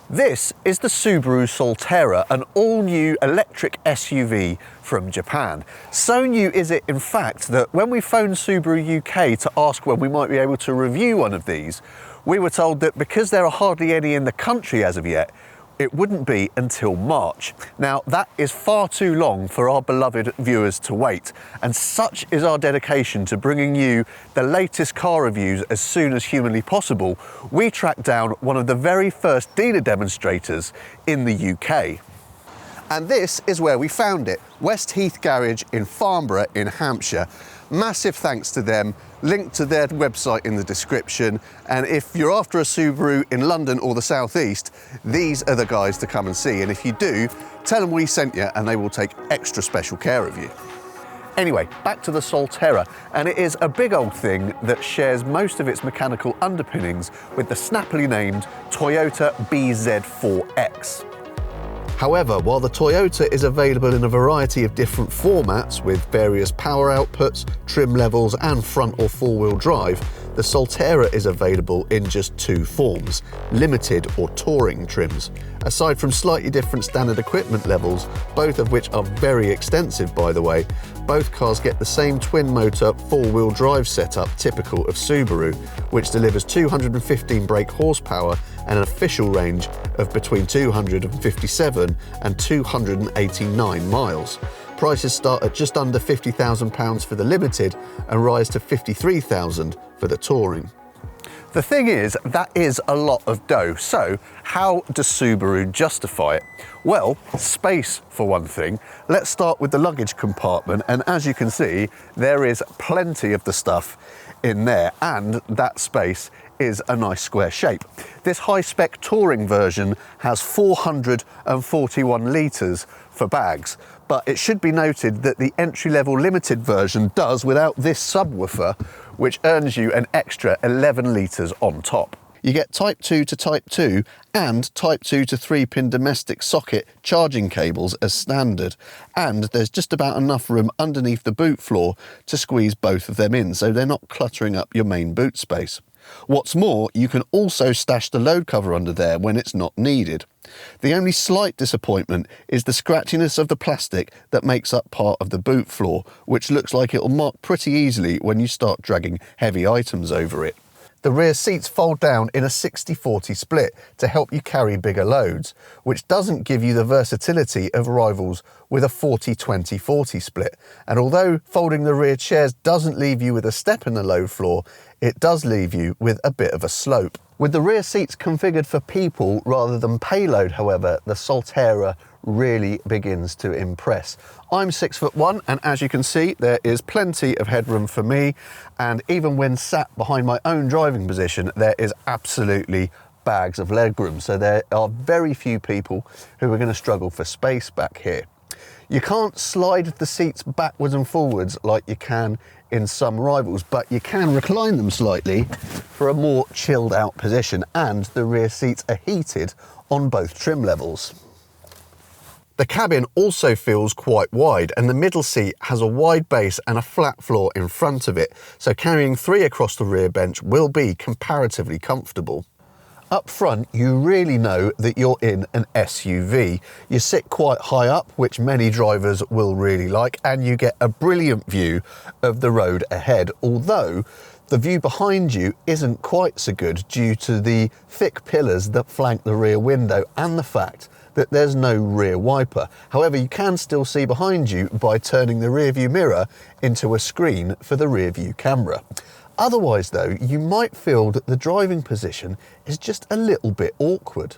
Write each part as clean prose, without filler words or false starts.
This is the Subaru Solterra, an all-new electric SUV from Japan. So new is it, in fact, that when we phoned Subaru UK to ask when we might be able to review one of these, we were told that because there are hardly any in the country as of yet, it wouldn't be until March. Now, that is far too long for our beloved viewers to wait, and such is our dedication to bringing you the latest car reviews as soon as humanly possible. We tracked down one of the very first dealer demonstrators in the UK. And this is where we found it, West Heath Garage in Farnborough in Hampshire. Massive thanks to them, link to their website in the description, and if you're after a Subaru in London or the southeast, these are the guys to come and see, and if you do, tell them we sent you and they will take extra special care of you. Anyway, back to the Solterra, and it is a big old thing that shares most of its mechanical underpinnings with the snappily named Toyota BZ4X. However, while the Toyota is available in a variety of different formats with various power outputs, trim levels and front or four-wheel drive, the Solterra is available in just two forms, limited or touring trims. Aside from slightly different standard equipment levels, both of which are very extensive by the way, both cars get the same twin-motor four-wheel drive setup typical of Subaru, which delivers 215 brake horsepower and an official range of between 257 and 289 miles. Prices start at just under £50,000 for the limited and rise to £53,000 for the touring. The thing is, that is a lot of dough, so how does Subaru justify it? Well, space for one thing. Let's start with the luggage compartment, and as you can see, there is plenty of the stuff in there, and that space is a nice square shape. This high-spec touring version has 441 litres for bags, but it should be noted that the entry-level limited version does without this subwoofer, which earns you an extra 11 litres on top. You get Type 2 to Type 2 and Type 2 to 3-pin domestic socket charging cables as standard, and there's just about enough room underneath the boot floor to squeeze both of them in, so they're not cluttering up your main boot space. What's more, you can also stash the load cover under there when it's not needed. The only slight disappointment is the scratchiness of the plastic that makes up part of the boot floor, which looks like it'll mark pretty easily when you start dragging heavy items over it. The rear seats fold down in a 60-40 split to help you carry bigger loads, which doesn't give you the versatility of rivals with a 40-20-40 split. And although folding the rear chairs doesn't leave you with a step in the load floor, it does leave you with a bit of a slope. With the rear seats configured for people rather than payload, however, the Solterra really begins to impress. I'm 6'1", and as you can see, there is plenty of headroom for me, and even when sat behind my own driving position, there is absolutely bags of legroom, so there are very few people who are going to struggle for space back here. You can't slide the seats backwards and forwards like you can in some rivals, but you can recline them slightly for a more chilled out position, and the rear seats are heated on both trim levels. The cabin also feels quite wide, and the middle seat has a wide base and a flat floor in front of it, so carrying three across the rear bench will be comparatively comfortable. Up front, you really know that you're in an SUV. You sit quite high up, which many drivers will really like, and you get a brilliant view of the road ahead, although the view behind you isn't quite so good due to the thick pillars that flank the rear window and the fact that there's no rear wiper. However, you can still see behind you by turning the rear view mirror into a screen for the rear view camera. Otherwise though, you might feel that the driving position is just a little bit awkward.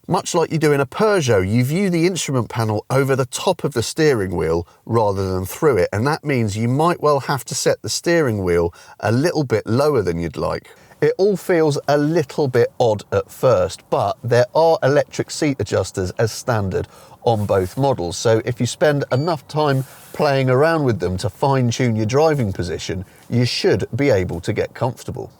Much like you do in a Peugeot, you view the instrument panel over the top of the steering wheel rather than through it, and that means you might well have to set the steering wheel a little bit lower than you'd like. It all feels a little bit odd at first, but there are electric seat adjusters as standard on both models, so if you spend enough time playing around with them to fine-tune your driving position, you should be able to get comfortable.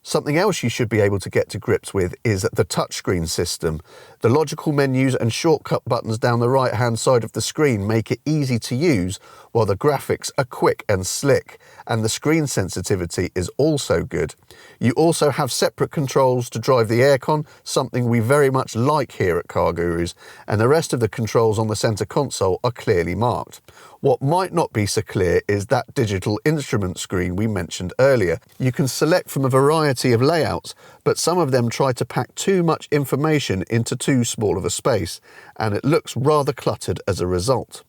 Something else you should be able to get to grips with is the touchscreen system. The logical menus and shortcut buttons down the right-hand side of the screen make it easy to use, while the graphics are quick and slick, and the screen sensitivity is also good. You also have separate controls to drive the aircon, something we very much like here at CarGurus, and the rest of the controls on the centre console are clearly marked. What might not be so clear is that digital instrument screen we mentioned earlier. You can select from a variety of layouts, but some of them try to pack too much information into too small of a space, and it looks rather cluttered as a result.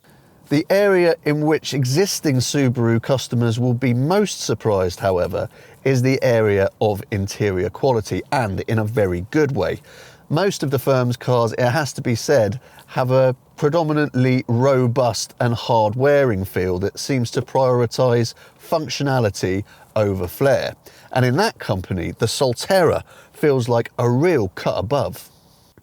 The area in which existing Subaru customers will be most surprised, however, is the area of interior quality, and in a very good way. Most of the firm's cars, it has to be said, have a predominantly robust and hard-wearing feel that seems to prioritise functionality over flair. And in that company, the Solterra feels like a real cut above.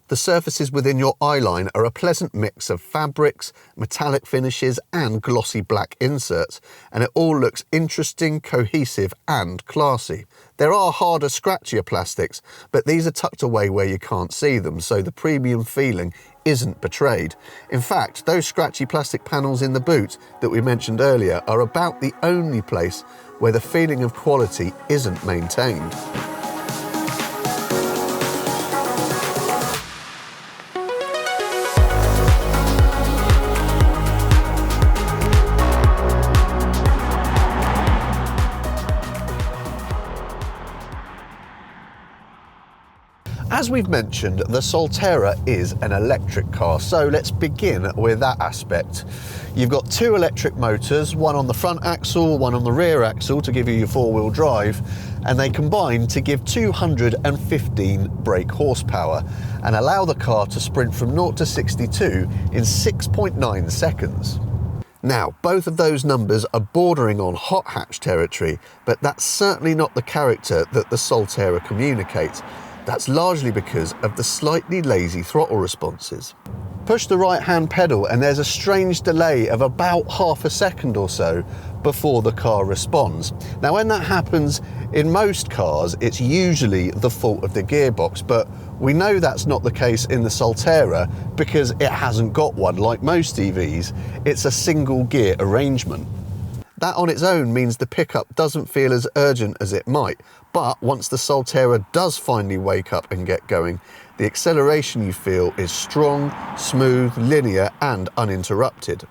The surfaces within your eyeline are a pleasant mix of fabrics, metallic finishes and glossy black inserts, and it all looks interesting, cohesive and classy. There are harder, scratchier plastics, but these are tucked away where you can't see them, so the premium feeling isn't betrayed. In fact, those scratchy plastic panels in the boot that we mentioned earlier are about the only place where the feeling of quality isn't maintained. As we've mentioned, the Solterra is an electric car, so let's begin with that aspect. You've got two electric motors, one on the front axle, one on the rear axle to give you your four-wheel drive, and they combine to give 215 brake horsepower and allow the car to sprint from 0 to 62 in 6.9 seconds. Now, both of those numbers are bordering on hot hatch territory, but that's certainly not the character that the Solterra communicates. That's largely because of the slightly lazy throttle responses. Push the right-hand pedal and there's a strange delay of about half a second or so before the car responds. Now, when that happens in most cars, it's usually the fault of the gearbox, but we know that's not the case in the Solterra because it hasn't got one. Like most EVs, it's a single gear arrangement. That on its own means the pickup doesn't feel as urgent as it might, but once the Solterra does finally wake up and get going, the acceleration you feel is strong, smooth, linear and uninterrupted.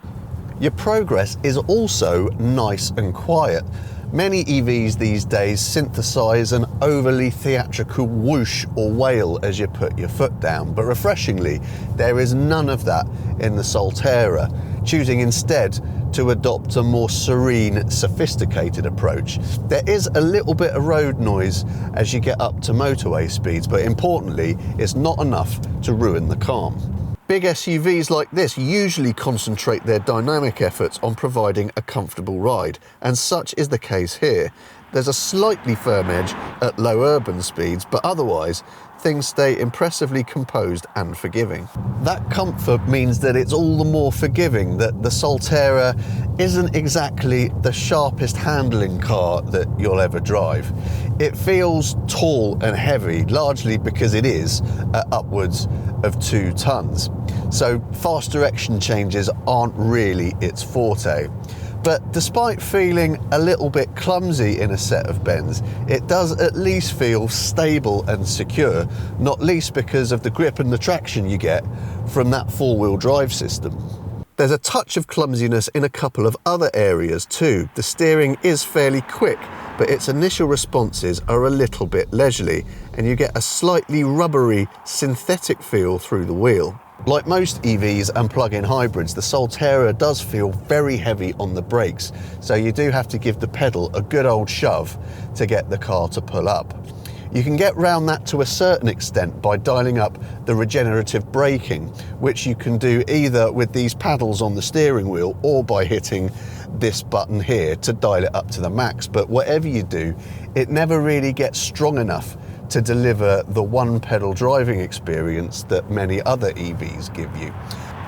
Your progress is also nice and quiet. Many EVs these days synthesize an overly theatrical whoosh or wail as you put your foot down, but refreshingly, there is none of that in the Solterra, choosing instead to adopt a more serene, sophisticated approach. There is a little bit of road noise as you get up to motorway speeds, but importantly, it's not enough to ruin the calm. Big SUVs like this usually concentrate their dynamic efforts on providing a comfortable ride, and such is the case here. There's a slightly firm edge at low urban speeds, but otherwise, things stay impressively composed and forgiving. That comfort means that it's all the more forgiving that the Solterra isn't exactly the sharpest handling car that you'll ever drive. It feels tall and heavy, largely because it is at upwards of 2 tons. So fast direction changes aren't really its forte. But despite feeling a little bit clumsy in a set of bends, it does at least feel stable and secure, not least because of the grip and the traction you get from that four-wheel drive system. There's a touch of clumsiness in a couple of other areas too. The steering is fairly quick, but its initial responses are a little bit leisurely, and you get a slightly rubbery, synthetic feel through the wheel. Like most EVs and plug-in hybrids, the Solterra does feel very heavy on the brakes, so you do have to give the pedal a good old shove to get the car to pull up. You can get round that to a certain extent by dialing up the regenerative braking, which you can do either with these paddles on the steering wheel or by hitting this button here to dial it up to the max. But whatever you do, it never really gets strong enough to deliver the one-pedal driving experience that many other EVs give you.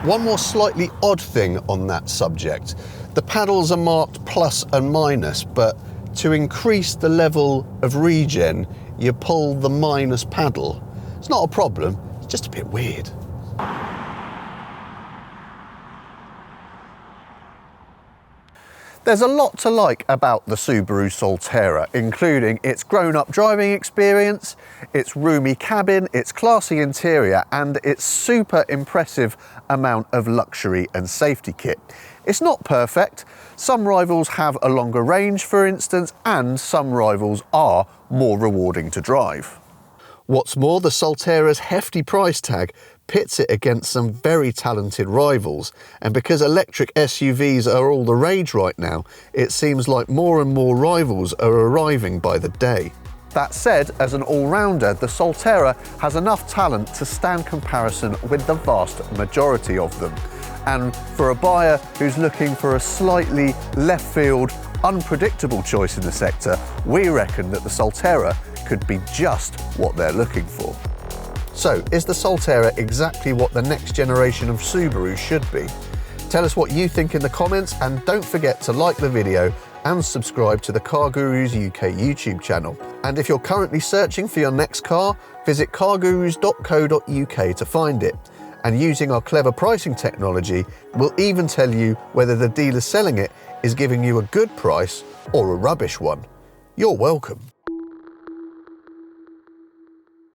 One more slightly odd thing on that subject. The paddles are marked plus and minus, but to increase the level of regen, you pull the minus paddle. It's not a problem, it's just a bit weird. There's a lot to like about the Subaru Solterra, including its grown-up driving experience, its roomy cabin, its classy interior, and its super impressive amount of luxury and safety kit. It's not perfect. Some rivals have a longer range, for instance, and some rivals are more rewarding to drive. What's more, the Solterra's hefty price tag pits it against some very talented rivals, and because electric SUVs are all the rage right now, it seems like more and more rivals are arriving by the day. That said, as an all-rounder, the Solterra has enough talent to stand comparison with the vast majority of them. And for a buyer who's looking for a slightly left-field, unpredictable choice in the sector, we reckon that the Solterra could be just what they're looking for. So, is the Solterra exactly what the next generation of Subaru should be? Tell us what you think in the comments, and don't forget to like the video and subscribe to the CarGurus UK YouTube channel. And if you're currently searching for your next car, visit cargurus.co.uk to find it. And using our clever pricing technology, we'll even tell you whether the dealer selling it is giving you a good price or a rubbish one. You're welcome.